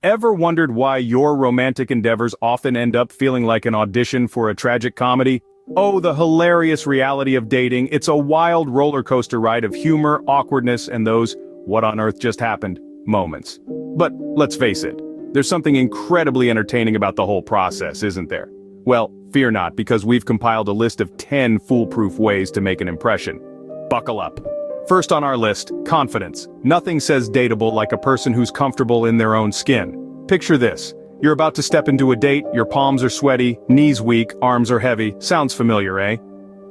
Ever wondered why your romantic endeavors often end up feeling like an audition for a tragic comedy? Oh, the hilarious reality of dating. It's a wild roller coaster ride of humor, awkwardness, and those "what on earth just happened" moments. But let's face it, there's something incredibly entertaining about the whole process, isn't there? Well, fear not, because we've compiled a list of 10 foolproof ways to make an impression. Buckle up. First on our list, confidence. Nothing says dateable like a person who's comfortable in their own skin. Picture this. You're about to step into a date, your palms are sweaty, knees weak, arms are heavy. Sounds familiar, eh?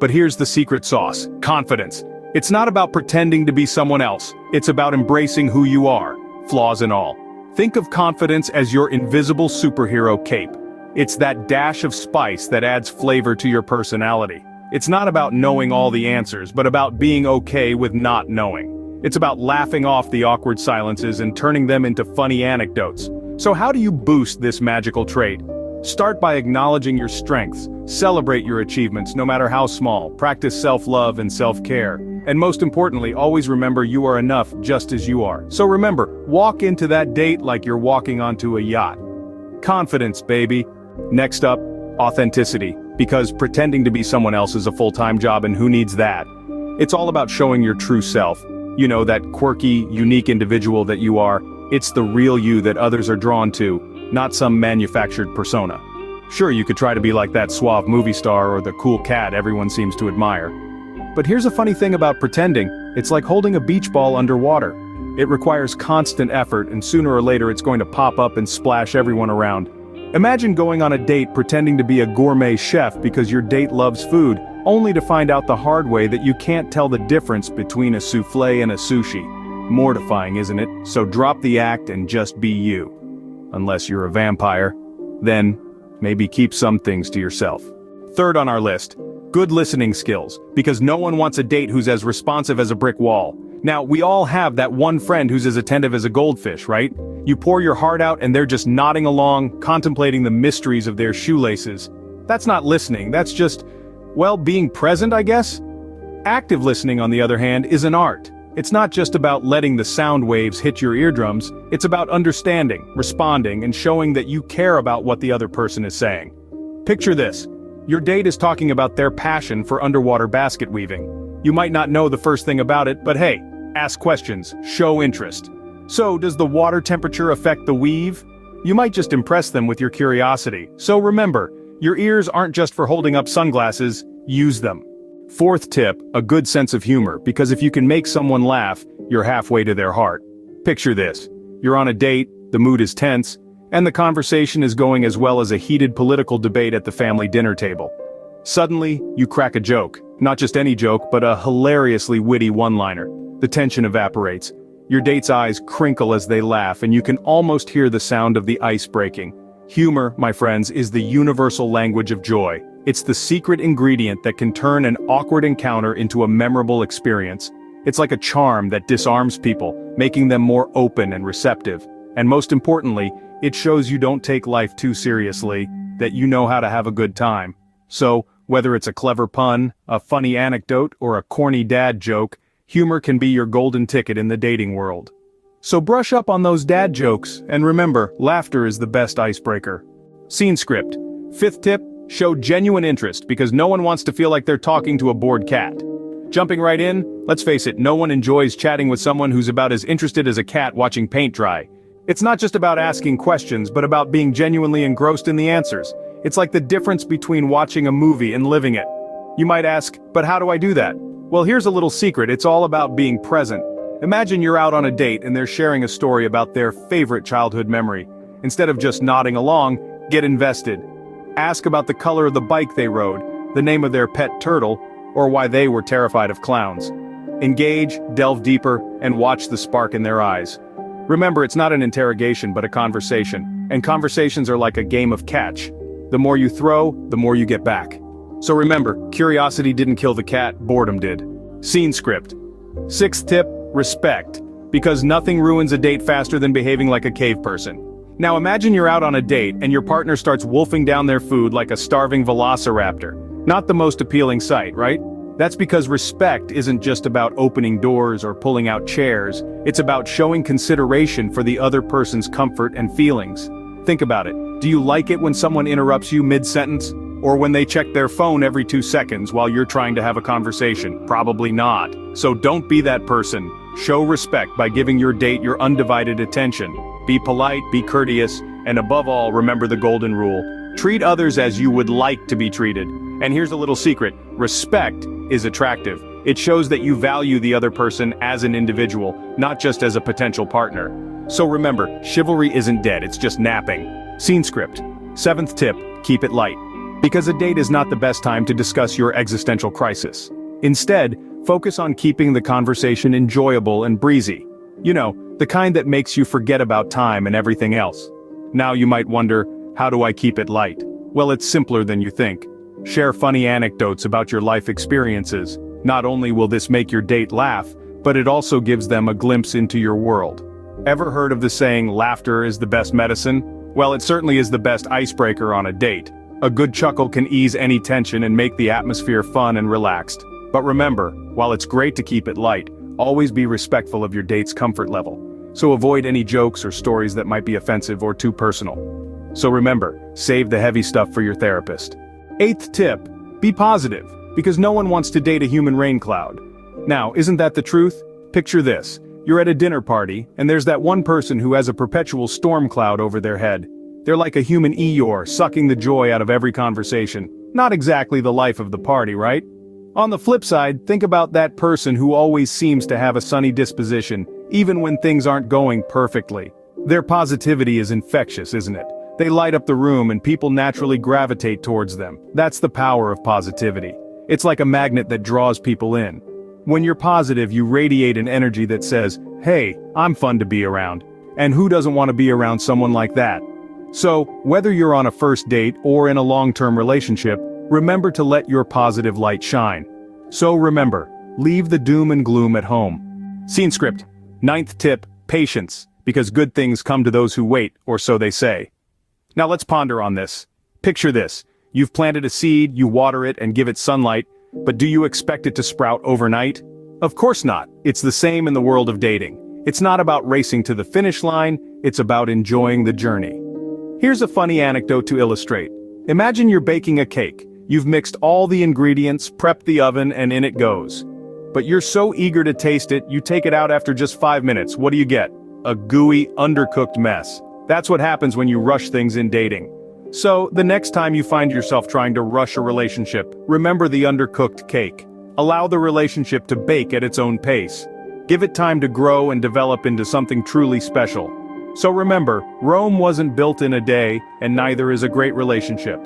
But here's the secret sauce: confidence. It's not about pretending to be someone else. It's about embracing who you are, flaws and all. Think of confidence as your invisible superhero cape. It's that dash of spice that adds flavor to your personality. It's not about knowing all the answers, but about being okay with not knowing. It's about laughing off the awkward silences and turning them into funny anecdotes. So how do you boost this magical trait? Start by acknowledging your strengths. Celebrate your achievements, no matter how small. Practice self-love and self-care. And most importantly, always remember you are enough just as you are. So remember, walk into that date like you're walking onto a yacht. Confidence, baby. Next up, authenticity. Because pretending to be someone else is a full-time job, and who needs that? It's all about showing your true self. You know, that quirky, unique individual that you are. It's the real you that others are drawn to, not some manufactured persona. Sure, you could try to be like that suave movie star or the cool cat everyone seems to admire. But here's a funny thing about pretending: it's like holding a beach ball underwater. It requires constant effort, and sooner or later it's going to pop up and splash everyone around. Imagine going on a date pretending to be a gourmet chef because your date loves food, only to find out the hard way that you can't tell the difference between a souffle and a sushi. Mortifying, isn't it? So drop the act and just be you. Unless you're a vampire. Then, maybe keep some things to yourself. Third on our list, good listening skills, because no one wants a date who's as responsive as a brick wall. Now, we all have that one friend who's as attentive as a goldfish, right? You pour your heart out and they're just nodding along, contemplating the mysteries of their shoelaces. That's not listening, that's just, well, being present, I guess? Active listening, on the other hand, is an art. It's not just about letting the sound waves hit your eardrums, it's about understanding, responding, and showing that you care about what the other person is saying. Picture this. Your date is talking about their passion for underwater basket weaving. You might not know the first thing about it, but hey, ask questions, show interest. So, does the water temperature affect the weave? You might just impress them with your curiosity. So remember, your ears aren't just for holding up sunglasses, use them. Fourth tip, a good sense of humor, because if you can make someone laugh, you're halfway to their heart. Picture this. You're on a date, the mood is tense, and the conversation is going as well as a heated political debate at the family dinner table. Suddenly, you crack a joke. Not just any joke, but a hilariously witty one-liner. The tension evaporates. Your date's eyes crinkle as they laugh, and you can almost hear the sound of the ice breaking. Humor, my friends, is the universal language of joy. It's the secret ingredient that can turn an awkward encounter into a memorable experience. It's like a charm that disarms people, making them more open and receptive. And most importantly, it shows you don't take life too seriously, that you know how to have a good time. So, whether it's a clever pun, a funny anecdote, or a corny dad joke, humor can be your golden ticket in the dating world. So brush up on those dad jokes, and remember, laughter is the best icebreaker. Scene script. Fifth tip, show genuine interest, because no one wants to feel like they're talking to a bored cat. Jumping right in, let's face it, no one enjoys chatting with someone who's about as interested as a cat watching paint dry. It's not just about asking questions, but about being genuinely engrossed in the answers. It's like the difference between watching a movie and living it. You might ask, but how do I do that? Well, here's a little secret, it's all about being present. Imagine you're out on a date and they're sharing a story about their favorite childhood memory. Instead of just nodding along, get invested. Ask about the color of the bike they rode, the name of their pet turtle, or why they were terrified of clowns. Engage, delve deeper, and watch the spark in their eyes. Remember, it's not an interrogation but a conversation, and conversations are like a game of catch. The more you throw, the more you get back. So remember, curiosity didn't kill the cat, boredom did. Scene script. Sixth tip, respect. Because nothing ruins a date faster than behaving like a cave person. Now imagine you're out on a date and your partner starts wolfing down their food like a starving velociraptor. Not the most appealing sight, right? That's because respect isn't just about opening doors or pulling out chairs, it's about showing consideration for the other person's comfort and feelings. Think about it. Do you like it when someone interrupts you mid-sentence? Or when they check their phone every 2 seconds while you're trying to have a conversation? Probably not. So don't be that person. Show respect by giving your date your undivided attention. Be polite, be courteous, and above all, remember the golden rule. Treat others as you would like to be treated. And here's a little secret. Respect is attractive. It shows that you value the other person as an individual, not just as a potential partner. So remember, chivalry isn't dead, it's just napping. Scene script. 7th tip, keep it light. Because a date is not the best time to discuss your existential crisis. Instead, focus on keeping the conversation enjoyable and breezy. You know, the kind that makes you forget about time and everything else. Now you might wonder, how do I keep it light? Well, it's simpler than you think. Share funny anecdotes about your life experiences. Not only will this make your date laugh, but it also gives them a glimpse into your world. Ever heard of the saying, laughter is the best medicine? Well, it certainly is the best icebreaker on a date. A good chuckle can ease any tension and make the atmosphere fun and relaxed. But remember, while it's great to keep it light, always be respectful of your date's comfort level. So avoid any jokes or stories that might be offensive or too personal. So remember, save the heavy stuff for your therapist. 8th tip, be positive, because no one wants to date a human rain cloud. Now, isn't that the truth? Picture this. You're at a dinner party, and there's that one person who has a perpetual storm cloud over their head. They're like a human Eeyore, sucking the joy out of every conversation. Not exactly the life of the party, right? On the flip side, think about that person who always seems to have a sunny disposition, even when things aren't going perfectly. Their positivity is infectious, isn't it? They light up the room and people naturally gravitate towards them. That's the power of positivity. It's like a magnet that draws people in. When you're positive, you radiate an energy that says, hey, I'm fun to be around. And who doesn't want to be around someone like that? So, whether you're on a first date or in a long-term relationship, remember to let your positive light shine. So remember, leave the doom and gloom at home. Scene script. 9th tip, patience, because good things come to those who wait, or so they say. Now let's ponder on this. Picture this. You've planted a seed, you water it and give it sunlight, but do you expect it to sprout overnight? Of course not. It's the same in the world of dating. It's not about racing to the finish line, it's about enjoying the journey. Here's a funny anecdote to illustrate. Imagine you're baking a cake. You've mixed all the ingredients, prepped the oven, and in it goes. But you're so eager to taste it, you take it out after just 5 minutes. What do you get? A gooey, undercooked mess. That's what happens when you rush things in dating. So, the next time you find yourself trying to rush a relationship, remember the undercooked cake. Allow the relationship to bake at its own pace. Give it time to grow and develop into something truly special. So remember, Rome wasn't built in a day, and neither is a great relationship.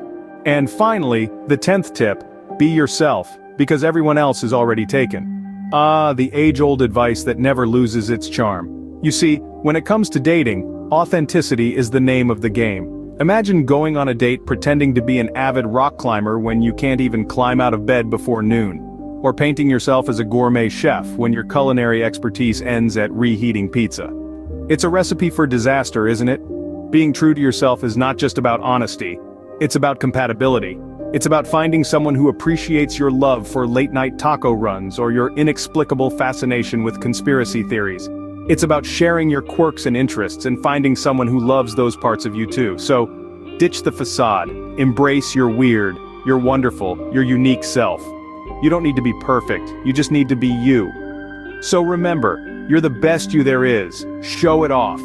And finally, the 10th tip, be yourself, because everyone else is already taken. Ah, the age-old advice that never loses its charm. You see, when it comes to dating, authenticity is the name of the game. Imagine going on a date pretending to be an avid rock climber when you can't even climb out of bed before noon. Or painting yourself as a gourmet chef when your culinary expertise ends at reheating pizza. It's a recipe for disaster, isn't it? Being true to yourself is not just about honesty. It's about compatibility. It's about finding someone who appreciates your love for late-night taco runs or your inexplicable fascination with conspiracy theories. It's about sharing your quirks and interests and finding someone who loves those parts of you too. So, ditch the facade. Embrace your weird, your wonderful, your unique self. You don't need to be perfect. You just need to be you. So remember, you're the best you there is. Show it off.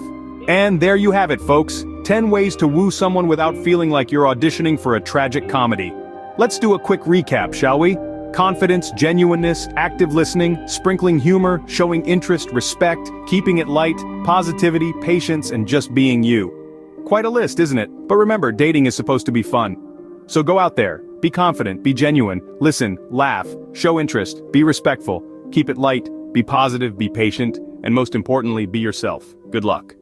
And there you have it, folks. 10 ways to woo someone without feeling like you're auditioning for a tragic comedy. Let's do a quick recap, shall we? Confidence, genuineness, active listening, sprinkling humor, showing interest, respect, keeping it light, positivity, patience, and just being you. Quite a list, isn't it? But remember, dating is supposed to be fun. So go out there, be confident, be genuine, listen, laugh, show interest, be respectful, keep it light, be positive, be patient, and most importantly, be yourself. Good luck.